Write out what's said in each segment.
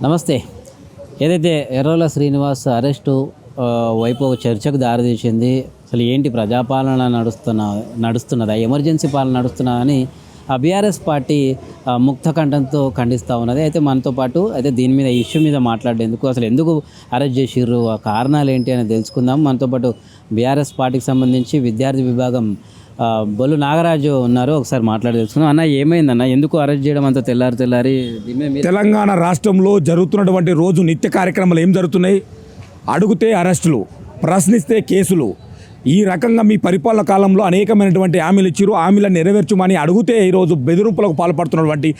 నమస్తే. ఏదైతే ఎర్రవెల్లి శ్రీనివాస్ అరెస్టు వైపు ఒక చర్చకు దారితీసింది. అసలు ఏంటి ప్రజాపాలన నడుస్తున్నదా, ఎమర్జెన్సీ పాలన నడుస్తున్నదా అని బీఆర్ఎస్ పార్టీ ముక్త కంఠంతో ఖండిస్తూ ఉన్నది. అయితే మనతో పాటు అయితే దీని మీద ఇష్యూ మీద మాట్లాడేందుకు అసలు ఎందుకు అరెస్ట్ చేసిర్రు, ఆ కారణాలు ఏంటి అని తెలుసుకుందాం. మనతో పాటు బీఆర్ఎస్ పార్టీకి సంబంధించి విద్యార్థి విభాగం బొల్లు నాగరాజు ఉన్నారు. ఒకసారి మాట్లాడి తెలుసుకుందాం. అన్న, ఏమైందన్న, ఎందుకు అరెస్ట్ చేయడం అంత తెల్లారి తెలంగాణ రాష్ట్రంలో జరుగుతున్నటువంటి రోజు నిత్య కార్యక్రమాలు ఏం జరుగుతున్నాయి? అడిగితే అరెస్టులు, ప్రశ్నిస్తే కేసులు. ఈ రకంగా మీ పరిపాలన కాలంలో అనేకమైనటువంటి హామీలు ఇచ్చారు. హామీలను నెరవేర్చమని అడిగితే ఈరోజు బెదిరింపులకు పాల్పడుతున్నటువంటి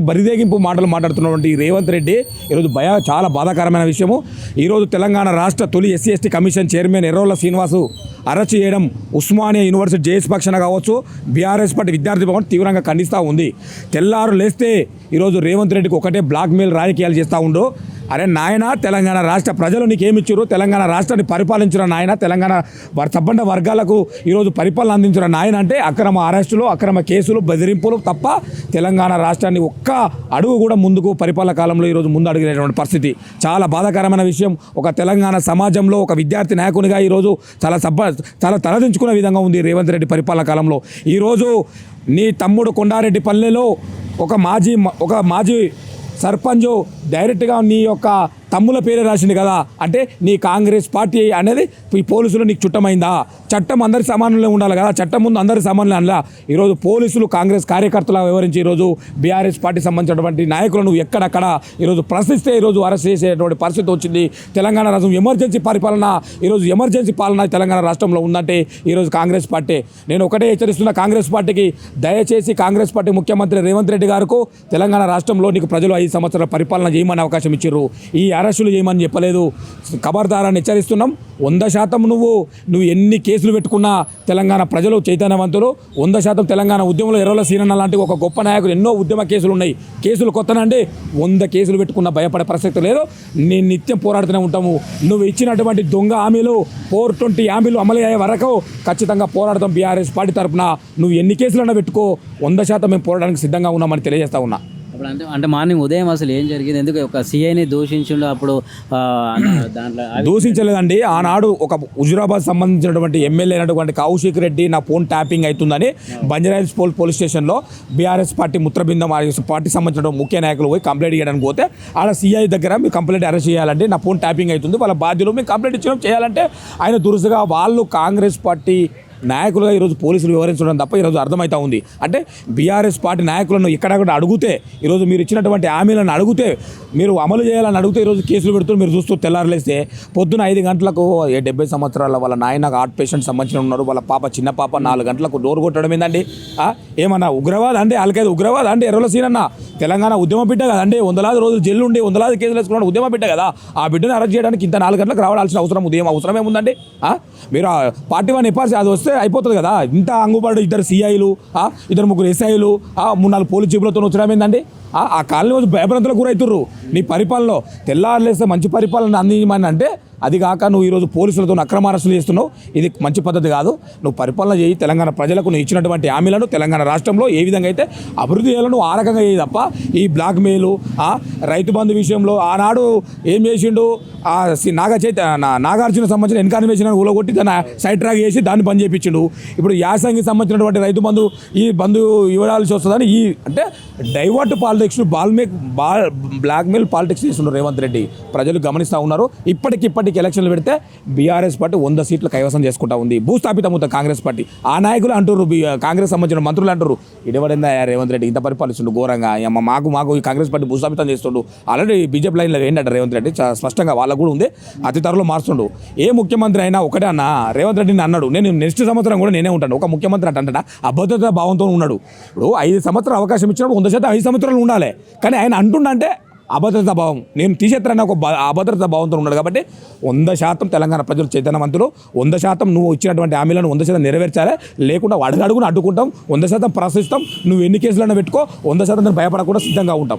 బరిదేగింపు మాటలు మాట్లాడుతున్నటువంటి రేవంత్ రెడ్డి ఈరోజు చాలా బాధాకరమైన విషయము. ఈరోజు తెలంగాణ రాష్ట్ర తొలి SC ST commission chairman Erravelli Srinivas arrest చేయడం ఉస్మానియా యూనివర్సిటీ జేఎస్ పక్షాన కావచ్చు, బీఆర్ఎస్ పార్టీ విద్యార్థి భవన్ తీవ్రంగా ఖండిస్తూ ఉంది. తెల్లారు లేస్తే ఈరోజు రేవంత్ రెడ్డికి ఒకటే బ్లాక్మెయిల్ రాజకీయాలు చేస్తూ ఉండు. అరే నాయన, తెలంగాణ రాష్ట్ర ప్రజలు నీకేమిచ్చారు? తెలంగాణ రాష్ట్రాన్ని పరిపాలించిన నాయన, తెలంగాణ సబ్బండ వర్గాలకు ఈరోజు పరిపాలన అందించిన నాయన అంటే అక్రమ అరెస్టులు, అక్రమ కేసులు, బెదిరింపులు తప్ప తెలంగాణ రాష్ట్రాన్ని ఒక్క అడుగు కూడా ముందుకు పరిపాలన కాలంలో ఈరోజు ముందు అడిగినటువంటి పరిస్థితి చాలా బాధాకరమైన విషయం. ఒక తెలంగాణ సమాజంలో ఒక విద్యార్థి నాయకునిగా ఈరోజు చాలా తలదించుకునే విధంగా ఉంది రేవంత్ రెడ్డి పరిపాలన కాలంలో. ఈరోజు నీ తమ్ముడు కొండారెడ్డి పల్లెలో ఒక మాజీ సర్పంచ్ డైరెక్ట్గా నీ యొక్క తమ్ముల పేరే రాసింది కదా, అంటే నీ కాంగ్రెస్ పార్టీ అనేది ఈ పోలీసులు నీకు చుట్టమైందా? చట్టం అందరి సమానంలో ఉండాలి కదా, చట్టం ముందు అందరి సమానంలో అనలా. ఈరోజు పోలీసులు కాంగ్రెస్ కార్యకర్తలా వివరించి ఈరోజు బీఆర్ఎస్ పార్టీ సంబంధించినటువంటి నాయకులను ఎక్కడక్కడ ఈరోజు ప్రశ్నిస్తే ఈరోజు అరెస్ట్ చేసేటువంటి పరిస్థితి వచ్చింది. తెలంగాణ రాష్ట్రం ఎమర్జెన్సీ పాలన తెలంగాణ రాష్ట్రంలో ఉందంటే ఈరోజు కాంగ్రెస్ పార్టీ. నేను ఒకటే హెచ్చరిస్తున్న కాంగ్రెస్ పార్టీకి, దయచేసి కాంగ్రెస్ పార్టీ ముఖ్యమంత్రి రేవంత్ రెడ్డి గారికి తెలంగాణ రాష్ట్రంలో నీకు ప్రజలు 5 సంవత్సరాల పరిపాలన చేయమని అవకాశం ఇచ్చారు. ఈ అరెస్టులు చేయమని చెప్పలేదు. ఖబర్దారాన్ని హెచ్చరిస్తున్నాం. 100% నువ్వు ఎన్ని కేసులు పెట్టుకున్నా తెలంగాణ ప్రజలు చైతన్యవంతులు. 100% తెలంగాణ ఉద్యమంలో ఎర్రవెల్లి శ్రీనన్న లాంటి ఒక గొప్ప నాయకులు, ఎన్నో ఉద్యమ కేసులు ఉన్నాయి. కేసులు కొత్తనండి, 100 కేసులు పెట్టుకున్నా భయపడే ప్రసక్తి లేదు. నేను నిత్యం పోరాడుతూనే ఉంటాము. నువ్వు ఇచ్చినటువంటి దొంగ హామీలు 420 హామీలు అమలు అయ్యే వరకు ఖచ్చితంగా పోరాడతాం. బీఆర్ఎస్ పార్టీ తరఫున నువ్వు ఎన్ని కేసులన్నా పెట్టుకో, 100% మేము పోరాడడానికి సిద్ధంగా ఉన్నామని తెలియజేస్తా ఉన్నా. అంటే మార్నింగ్ ఉదయం అసలు ఏం జరిగింది? ఎందుకు ఒక సిఐని దూషించిండు? అప్పుడు దాంట్లో దూషించలేదండి. ఆనాడు ఒక హుజురాబాద్ సంబంధించినటువంటి ఎమ్మెల్యే అయినటువంటి కౌశిక్ రెడ్డి నా ఫోన్ ట్యాపింగ్ అవుతుందని బంజారాహిల్స్ పోలీస్ స్టేషన్లో బీఆర్ఎస్ పార్టీ ముత్రబిందం పార్టీ సంబంధించిన ముఖ్య నాయకులు పోయి కంప్లైంట్ చేయడానికి పోతే ఆడ సిఐ దగ్గర మీ కంప్లైంట్ అరెస్ట్ చేయాలంటే నా ఫోన్ ట్యాపింగ్ అవుతుంది, వాళ్ళ బాధ్యులు మేము కంప్లైంట్ ఇచ్చడం చేయాలంటే ఆయన దురుసుగా వాళ్ళు కాంగ్రెస్ పార్టీ నాయకులుగా ఈరోజు పోలీసులు వివరించడం తప్ప ఈరోజు అర్థమవుతా ఉంది. అంటే బీఆర్ఎస్ పార్టీ నాయకులను ఎక్కడక్కడ అడిగితే, ఈరోజు మీరు ఇచ్చినటువంటి హామీలను అడిగితే, మీరు అమలు చేయాలని అడిగితే ఈరోజు కేసులు పెడుతూ మీరు చూస్తూ తెల్లారలేస్తే పొద్దున 5 గంటలకు 70 సంవత్సరాల వాళ్ళ నాయన హార్ట్ పేషెంట్ సంబంధించిన ఉన్నారు, వాళ్ళ చిన్న పాప 4 గంటలకు డోర్ కొట్టడం ఏందండి? ఏమన్నా ఉగ్రవాద అంటే? వాళ్ళకైతే ఉగ్రవాద అంటే? ఎర్రవెల్లి శ్రీనన్న తెలంగాణ ఉద్యమ బిడ్డ కదండి, 100 రోజులు జైలు ఉండి 100 కేసులు వేసుకున్నాడు, ఉద్యమ బిడ్డ కదా. ఆ బిడ్డను అరెస్ట్ చేయడానికి ఇంత 4 గంటలకు రావాల్సిన అవసరం ఏముందండి? మీరు పార్టీ వన్ ఎపార్సీ అది వస్తే అయిపోతుంది కదా. ఇంత అంగుబాటు 2 సిఐలు, 2-3 ఎస్ఐలు, 3-4 పోలీస్ జీపులతో వచ్చడం ఏందండి? ఆ కాలనీ భయభ్రాంతులకు గురవుతుర్రు. నీ పరిపాలనలో తెల్లారులేస్తే మంచి పరిపాలన అందించమని అంటే, అది కాక నువ్వు ఈరోజు పోలీసులతో అక్రమ అరెస్టులు చేస్తున్నావు. ఇది మంచి పద్ధతి కాదు. నువ్వు పరిపాలన చేయి. తెలంగాణ ప్రజలకు నువ్వు ఇచ్చినటువంటి హామీలను తెలంగాణ రాష్ట్రంలో ఏ విధంగా అయితే అభివృద్ధి చేయాలో నువ్వు ఆ రకంగా చేయి తప్ప ఈ బ్లాక్మెయిలు, రైతు బంధు విషయంలో ఆనాడు ఏం చేసిండు? నాగార్జున సంబంధించిన ఎన్కాన్వేషన్ ఊలగొట్టి దాన్ని సైడ్ ట్రాక్ చేసి దాన్ని బంద్ చేయించిండు. ఇప్పుడు యాసంగి సంబంధించినటువంటి రైతు బంధు ఈ బంధు ఇవ్వాల్సి వస్తుందని అంటే డైవర్ట్ పాలిటిక్స్, బ్లాక్మెయిల్ పాలిటిక్స్ చేస్తున్నారు రేవంత్ రెడ్డి. ప్రజలు గమనిస్తూ ఉన్నారు. ఇప్పటికి ఎలక్షన్లు పెడితే బీఆర్ఎస్ పార్టీ 100 సీట్లు కైవసం చేసుకుంటా ఉంది. భూస్థాపితమవుతా కాంగ్రెస్ పార్టీ. ఆ నాయకులు అంటారు, కాంగ్రెస్ సంబంధించిన మంత్రులు అంటారు, ఇడవడిందా రేవంత్ రెడ్డి ఇంత పరిపాలిస్తుండు ఘోరంగా, మాకు ఈ కాంగ్రెస్ పార్టీ భూస్థాపితం చేస్తుండు. ఆల్రెడీ బీజేపీ లైన్లో ఏంటంటే రేవంత్ రెడ్డి చాలా స్పష్టంగా వాళ్ళకు కూడా ఉంది, అతి త్వరలో మారుస్తుండు. ఏ ముఖ్యమంత్రి అయినా ఒకటే అన్న, రేవంత్ రెడ్డిని అన్నాడు, నేను నెక్స్ట్ సంవత్సరం కూడా నేనే ఉంటాను. ఒక ముఖ్యమంత్రి అంటే అభద్రతా భావంతో ఉన్నాడు. ఇప్పుడు 5 సంవత్సరాలు అవకాశం ఇచ్చినప్పుడు 100% 5 సంవత్సరాలు ఉండాలి. కానీ ఆయన అంటుండంటే అభద్రతా భావం, నేను తీసేస్తానని ఒక అభద్రతా భావంతో ఉన్నాడు. కాబట్టి 100% తెలంగాణ ప్రజలు చైతన్యవంతులు. 100% నువ్వు ఇచ్చినటువంటి హామీలను 100% నెరవేర్చాలి. లేకుండా అడుగును అడ్డుకుంటాం, 100% ప్రశ్నిస్తాం. నువ్వు ఎన్ని కేసులన్నా పెట్టుకో, 100% భయపడకుండా సిద్ధంగా ఉంటాం.